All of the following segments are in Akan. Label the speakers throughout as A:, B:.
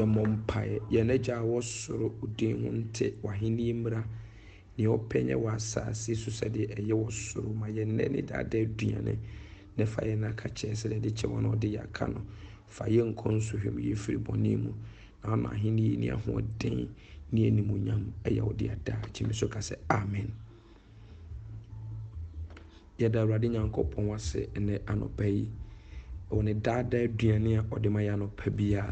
A: Yemompae, Yeneja was soro udin wonte, Wahini mra, ni openya wasa, Sisu said a was soro, my yenny that day diane, nefa yena kache, said the chewan or the yakano, Fayon consul him ye free bonimu, now Mahini near one day, near Nimunyam, a yaw da, Chimisoka say, Amen. Yada radin yankopon wase ene anopai one dada aduane a ode ma ya anopa bia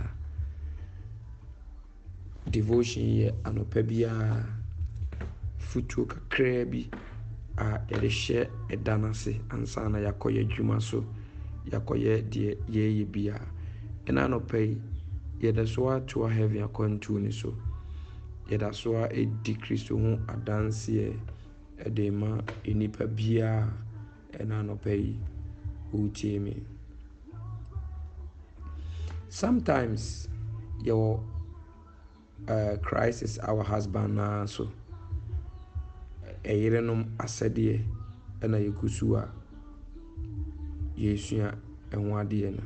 A: devotion ye anopa bia futu kakra bi a yede hye edanase ansa na yakoye dwuma so yakoye de ye bia ena anopai yeda so ato heaven akwantu ni so yeda so a decrease ho adanse e ma enipa bia ena anopai utie. Sometimes your Christ is our husband now, so a yerenum asade ena yekusua yesua enwade na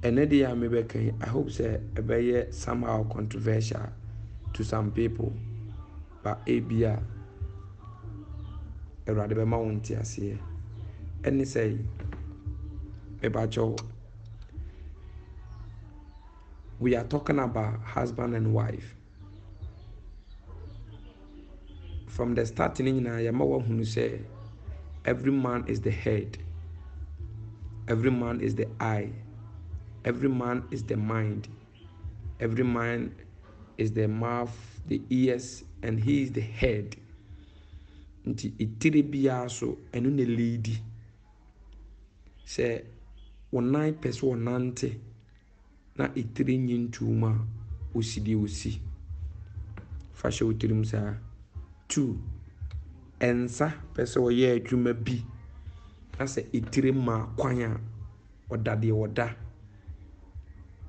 A: ene de ya mebeka. I hope say ebeye somehow controversial to some people, but ebia erade be ma wonti ase ene say ebacho. We are talking about husband and wife. From the starting, Yamawa say every man is the head, every man is the eye, every man is the mind, every man is the mouth, the ears, and he is the head. Nti itire biya so enu ne lady. Say one person nante. Na itiri nyintuma usidi usi fashe utirim sa 2 ensa pese wo ye adwuma bi na se itiri ma kwanya odade oda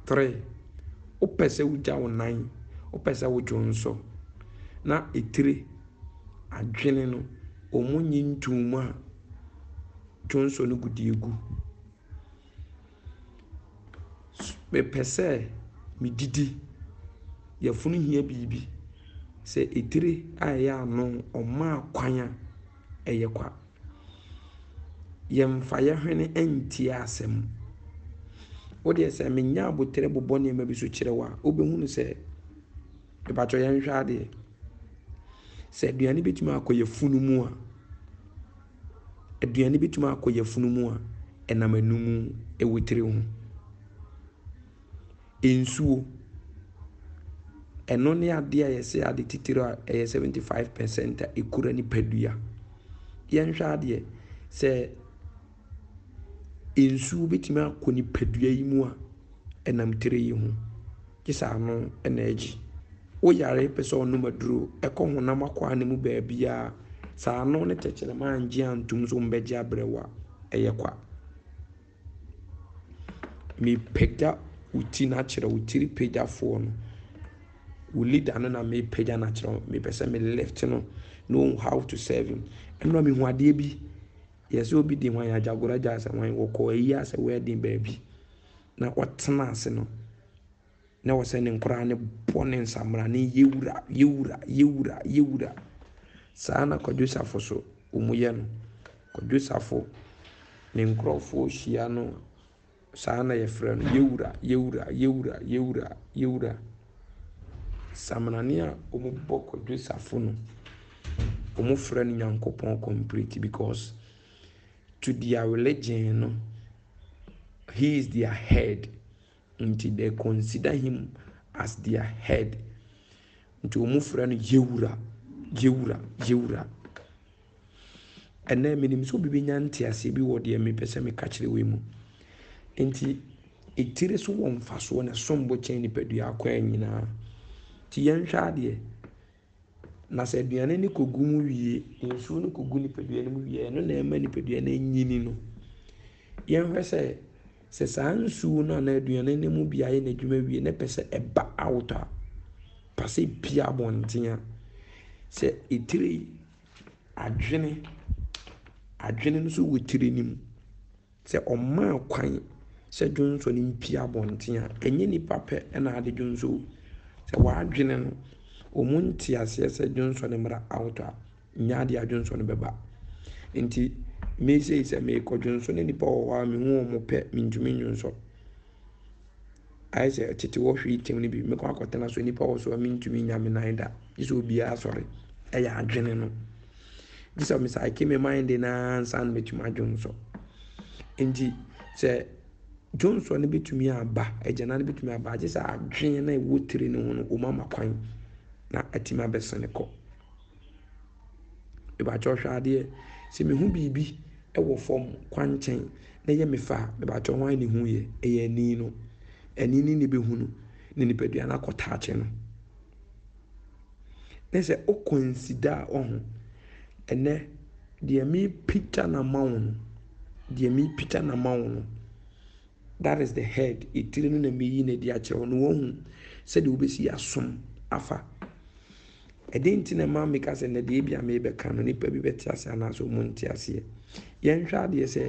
A: 3 o pese uja wonan o pese wo jonso na itiri adwene no omu nyintuma jonso no gudiegu me pese mi didi ya funu hia bibi se itire aya no oma kwanya eye kwa yemfa ye hwene enti asem wo de se menya abotere bobone ma bi so kire wa obehunu se e ba cho yen hwa de se aduane betuma akoye funu mu a aduane betuma akoye funu mu a enam anumu ewotire hu ensuo eno ne ade a yese ade titiro a 75% ekura ni padua yenhwa ade se ensuo betima akoni padua yi mu a enam tire yi hu kisa no ena agi o yare pese onu maduro eko honam akwa ne mu ba bia sa no ne techele manje antum so mbeje abrewa eyekwa mi pega uti na kire utiri pega fo no we lead na me pega na kire me pese me left no know how to serve him eno me hu ade bi yes obi di hwan ya jagora jasa hwan wo ko yi ase wedding baby na otena ase no na wo se ne nkora ne bone nsamra ne yewura sana kodusafo so umuye no kodusafo ne nkrofo hia no sana ye frɛ no yewura samrania omubɔ kodusafo no omu frɛ no nyankopɔn complete because to their religion no he is their head until they consider him as their head until omu frɛ no yewura ene minim so bibi nyante ase bi wo de me pese me ka kire we mu enti etire so wo mfaso na sombo chen ni padua akwa nyina ti yenhwa de na se aduane ni kogumu wie ensu no kogu ni padua ni mu wie no na ema ni padua na nyini no yenhwe se sansu no na aduane ni mu bia ye na dwuma wie na pese eba out a pase bia bontia se etire adwene no so wotire nim se oma kwan sɛ dwonso no mpia abɔnten a ɛnyɛ nipa pɛ ɛna ade dwonso sɛ wadwene no ɔmu nte aseɛ sɛ dwonso no mmra out a nyɛ ade a dwonso no bɛba nti mesei sɛ meekɔ dwonso ne nipa wɔ hɔ a mehu ɔmo pɛ mentumi nwonso ayɛ sɛ tete wɔ hwee tem no bi mekɔ akɔtena so nipa wɔ so a mentumi nya me nan da gye sɛ obiara sɔre ɛyɛ adwene no gye sɛ mesɛ ake me mind na ansa no mɛtumi adwonso nti sɛ dwonso no bɛtumi aba agyana no bɛtumi aba agye sɛ adwene na ɛwɔ tiri no ho no ɔmama kwan na atumi abɛsene kɔ mebakyɛ hwɛ adeɛ sɛ mehu biribi ɛwɔ fam kwankyɛn na ɛyɛ me fa mebakyɛ ho ne hu yɛ ɛyɛ ani no ani ne bɛhu no ne nipadua no akɔtaakye no na sɛ ɔkɔnsida a ɔho ɛnɛ deɛ mepita na ma wo no that is the head ɛtiri no na meyi na di akyerɛ wo no wɔhu sɛdeɛ wobɛsi asom afa ɛde nti na ma meka sɛ na deɛ bia mebɛka no nipa bi bɛte ase anaasɛ ɔmu nte aseɛ yɛnhwɛ adeɛ sɛ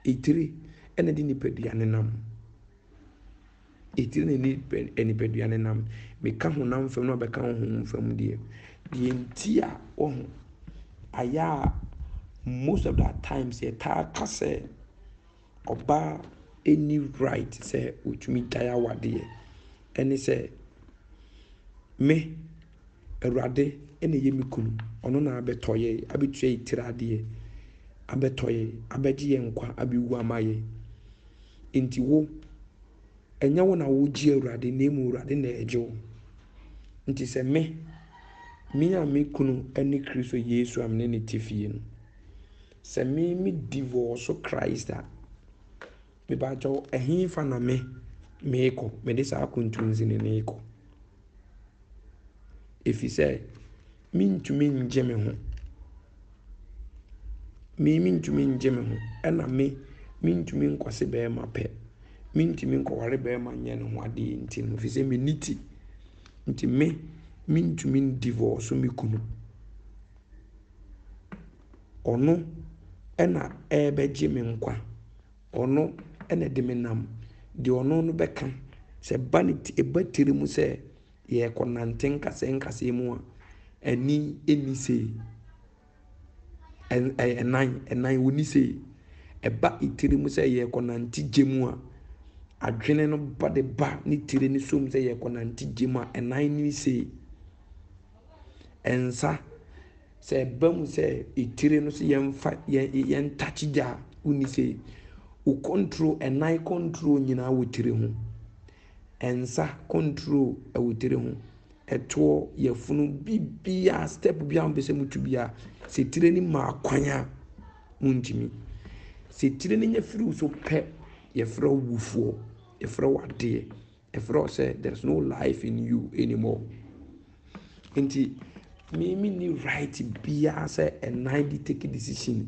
A: ɛtiri ɛna de nipadua ne nam ɛtiri na nipadua ne nam meka honam fam na ɔbɛka honhom fam deɛ nti a ɔho ayɛ a most of the times yɛtaa ka sɛ ɔbaa any right sɛ ɔtumi gyae awadeɛ ɛne sɛ me Awurade ɛna yɛ me kunu ɔno na abɛtɔ yɛ abɛtua yɛ tiri adeɛ abɛtɔ yɛ abɛgye yɛ nkwa abɛwu ama yɛ nti wo ɛnyɛ wo na wogye Awurade na emu Awurade na ɛgye wo nti sɛ me a me kunu ɛne Kristo Yesu a me ne te fie no sɛ me divorce Christ a mebakyɛw ɛhe fa na meekɔ mede saa akontunzi ne ekɔ ɛfiri sɛ mentumi ngye me ho mentumi ngye me ho ɛna mentumi nkɔse bɛɛma pɛ mentumi nkɔware bɛɛma nyɛ ne ho adeɛ nti no ɛfiri sɛ menni ti nti mentumi divorce me kunu ɔno ɛna ɛbɛgye me nkwa ɔno ɛna de me nam deɛ ɔno no bɛka sɛ ba ne ɛba tiri mu sɛ yɛkɔ nante nkasɛ mu a ani ɛni sei ɛnan wɔni sei ɛba itiri mu sɛ yɛkɔ nante gye mu a adwene no ba de ba ne tiri ne som sɛ yɛkɔ nante gye mu a ɛnan ni sei ɛnsa sɛ ɛba mu sɛ itiri no so yɛntakye gya wɔni sei o control ɛnan control nyinaa wɔ tiri ho ɛnsa control ɛwɔ tiri ho ɛtoɔ yɛfunu bibia step bia ho bɛsɛ mutu bia sɛ tiri ni ma kwan a muntimi sɛ tiri ni nya firi so pɛ yɛfrɛ wufoɔ yɛfrɛ wadeɛ yɛfrɛ sɛ there's no life in you anymore nti me ni right bia sɛ ɛnan di take decision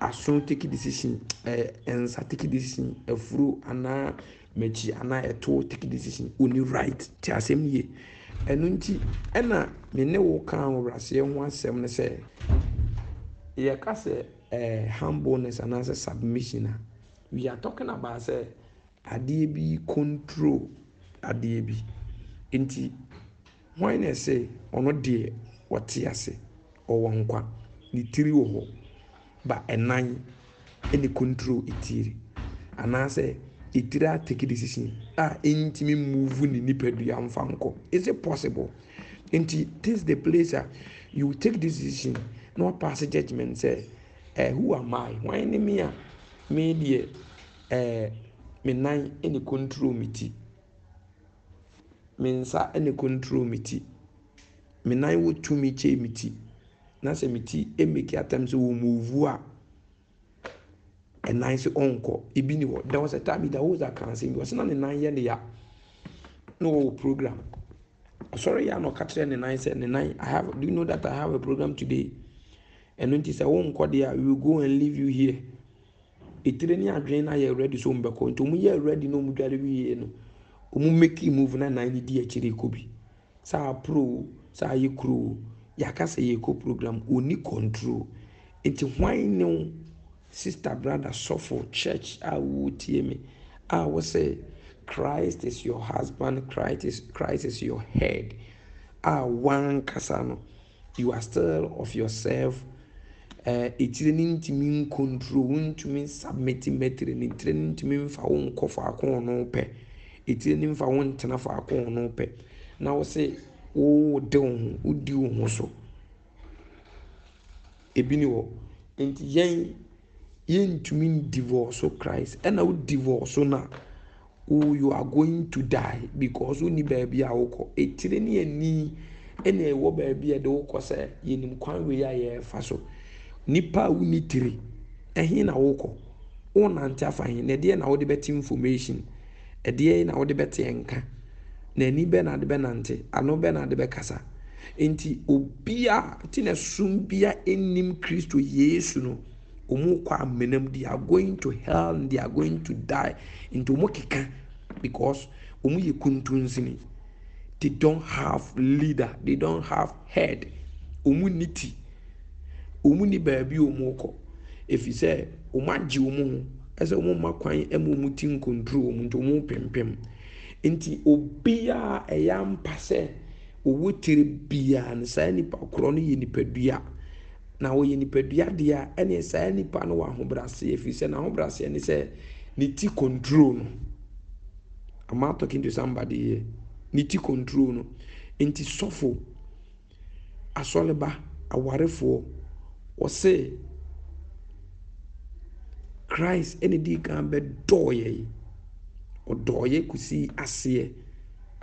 A: aso take decision ɛnsa take decision afuro ana mechi ana ɛto take decision oni right ti asɛm yie ɛno nti ɛna me ne wo kan wraseɛ ho asɛm ne sɛ yɛka sɛ humbleness and as submission we are talking about say adeɛ bi control adeɛ bi nti when I say ɔno deɛ wɔte ase ɔwɔ nkwa ne tiri wɔ hɔ ba ɛnan ɛne control itiri anaasɛ itiri take decision intimi move ni nipadua mfa nkɔ is it possible nti this the place you take decision no pass judgment say who am I when me a me deɛ me nan ɛne control me ti me nsa ɛne control me ti me nan wo tumi kyɛ me ti na sɛ me ti make atam so wo move a ɛnan so onko ebi ni hɔ there was a time that was a cancer was na ne nan yɛ ne ya no program sorry ya no katre ne nan sɛ ne nan do you know that I have a program today and when say onko there we will go and leave you here etire ni adwen na yɛ ready so mbɛkɔ nto mu yɛ ready no mu dware wi no mu make move na nan ni di akire kobi sa pro sa yɛ kro ya ka sɛ yɛ ko program oni control enti why no sister brother suffer church a wo tie me I will say Christ is your husband, Christ is your head. One kasano, you are still of yourself. It's to mean control, to mean submitting metre, and training to mean for own coffee, no pay. It's in for one tenor for a no pay. Now say, oh, don't, would do also. Ebiniwo, and yen to mean divorce, so Christ, and I would divorce, so now. Oh, you are going to die because only baby a woko etireni ani ena ewo baby a de woko say yenim kwan we ya ye fa so nipa uni tiri ehin na woko won ante afa hin na de na wo de bet information de na wo de bet enka na ni be na de be nante ano be na de be kasa enti obia ti na sumbia enim Kristo Yesu no they are going to hell and they are going to die into mokika because they don't have leader, they don't have head. Umuniti umuni baby umoko. If you say umaji umu as a woman kwan emutin control muntu mu pempem nti obia eyam pase owotire bia nsa nipa kro no ye nipadua na wo ye nipadua dia ene sa nipa no wa hobrase efi se na hobrase ne se ni ti control no. I'm talking to somebody here. Ni ti control no nti sofo asoleba awarefo wo se Christ ene di kan be doye odoye kusi ase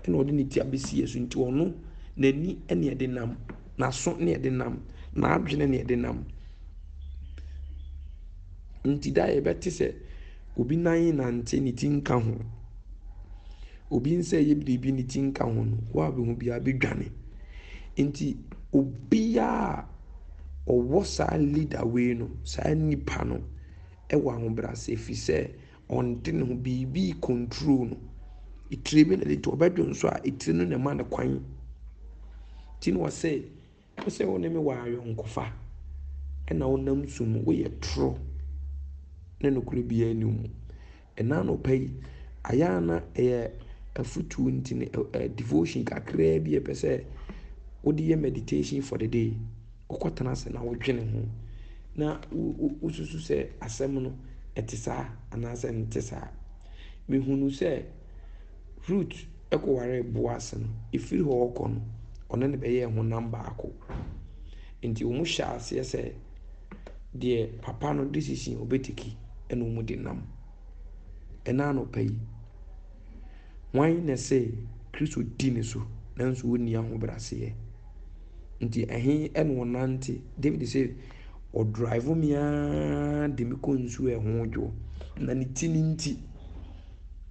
A: ene odi ni ti abesi yesu nti ono nani ene ede nam na so ne ede nam na adwene ne ede nam nti da ye beti se obi nan nante ni ti nka ho obi nse ye bi ni ti nka ho no wa be hu bia be dwane nti obia owo sa leader we no sa nipa no ewa ho brase fi se onde ne ho bibi control no itrebe na de to obadwo nso a itire no na ma na kwan tin wo se wona me wa ayonkofa ena wonam sum wo ye tro na no kure bia anum ena no pay ayana afutu ntine devotion kakra bi pese wodi ye meditation for the day okotana se na wodwene ho na ususu se asem no etisa anase ntisa mehunu se root ekoware boas no ifiri ho okon ono ne beye ho number ako nti omu sha ase se de papa no decision obetiki eno mu de nam ena no pay why na say Kristo dini so nanso woni aho brase nti ehin eno nante David say o drive me a de me konsu ho dwo na ni tininti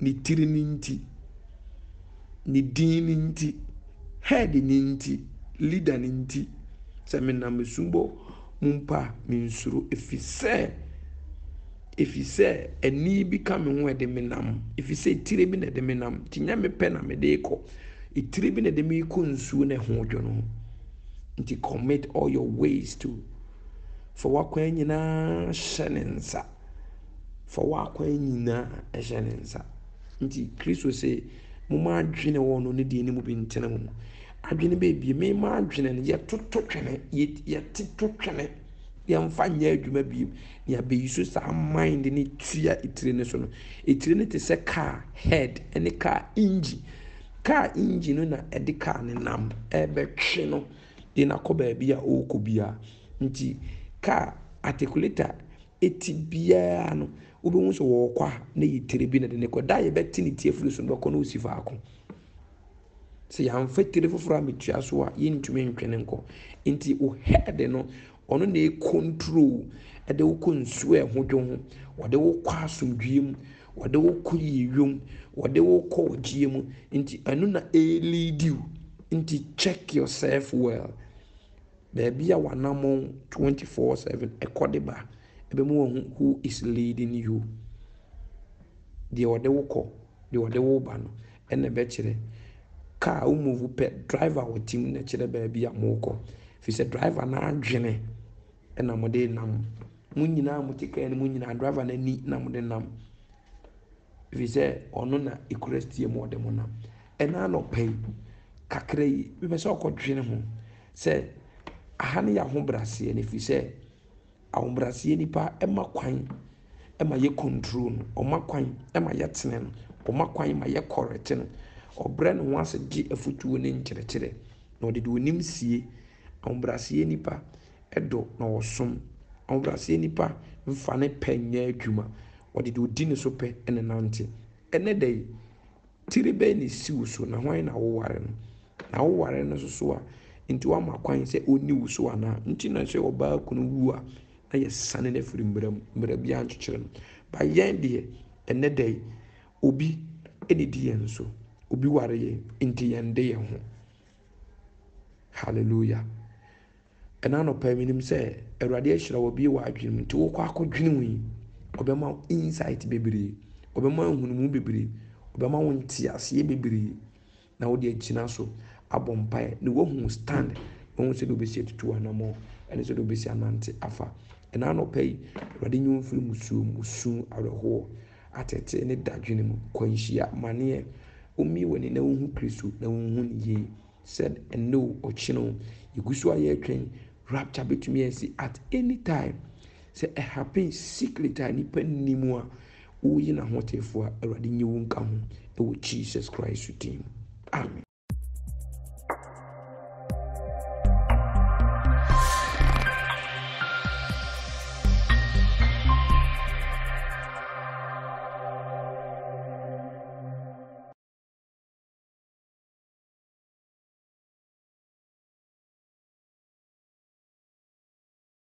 A: ni tirininti ni dininti head ninti leader ninti se me na mesumbo mumpa minsuro if you say eni bi ka me ho e de me nam if you say tire bi na de me nam tinya me pe na me de ko itire bi na de me konsu na ho dwo no nti commit all your ways to for wakwa nyina shenensa for wakwa nyina shenensa nti Kristo se mo ma adwene wono ne de ni mu bi ntena mu adwene be bi me ma adwene ne ye tototwene ye titotwene ye mfa nya adwuma bi ne abe yiso sa mind ne tua itire ne so no itire ne te se car head ene car engine no na ede car ne nam ebe twe no de na ko ba bia o ko bia nti car articulator eti bia no obehu so wo kwa na yitire bi na de ne ko da ye beti ne tie furu so ndoko no osifa ako se ya mfetire foforo ametua so a yentumi ntwene nko nti o head no ono na control e de wo konsu ho dwo ho wo de wo kwa asomdwiem wo de wo ko yiwom wo de wo ko ogiem nti anu na lead you nti check yourself well baby a wanamo 24/7 ekodeba ebemu who is leading you the ode wo ko the ode wo ba no ene be kire car wo move pe driver wo team na kire baby a moko fi se driver na adwene ena mode nam munyina mutika ene munyina driver na ni na mode nam If say ono na ekuresti mu ode mo na ena no pay kakra yi be say okodwene ho say aha ne ya ho brase ne fi say ahombrase nipa ema kwan ema ye control no oma kwan ema ye tene no oma kwan ma ye correct no obre no wase gi afutuo ne nkyerɛkyerɛ na ɔde de onim sie ahombrase nipa edo na ɔsom ahombrase nipa mfa ne pɛnyɛ adwuma ɔde de odi ne so pɛ ene nante ene dai tiri be ne siw so na hwan na woware no na woware no so a nti wa makwan sɛ oni wo so ana nti na sɛ ɔbaa kunu wu a na yɛ sane na firi mbra bia nkyerɛ no ba yɛn deɛ ene dai obi eni di yɛn so obi ware yɛn nti yɛn de yɛn ho hallelujah ɛna no pɛ minim sɛ awurade ahyira wo bi wɔ adwene nti wo kɔ akɔdwene mu yi ɔbɛma insight bebree ɔbɛma hunumu bebree ɔbɛma wo ntiaseɛ bebree na wo de agyina so abɔ mpae ne wo hu stand wo hu sɛ de obesi atutu anamo ɛne sɛ de obesi anante afa ɛna no pɛ yi awurade nyi wo mfiri musu awerɛhoɔ atete ne dadwene mu kwanhyia maneɛ omi wani na wo hu Kristo na wo hu ne yie said and no ɔkyeno yɛgusu ayɛ atwɛn rapture betumi asi at any time say a happen secret a nipa nimu a wo yi na hotefoɔ a awurade nyi wo nka ho ɛwɔ Jesus Christ din amen.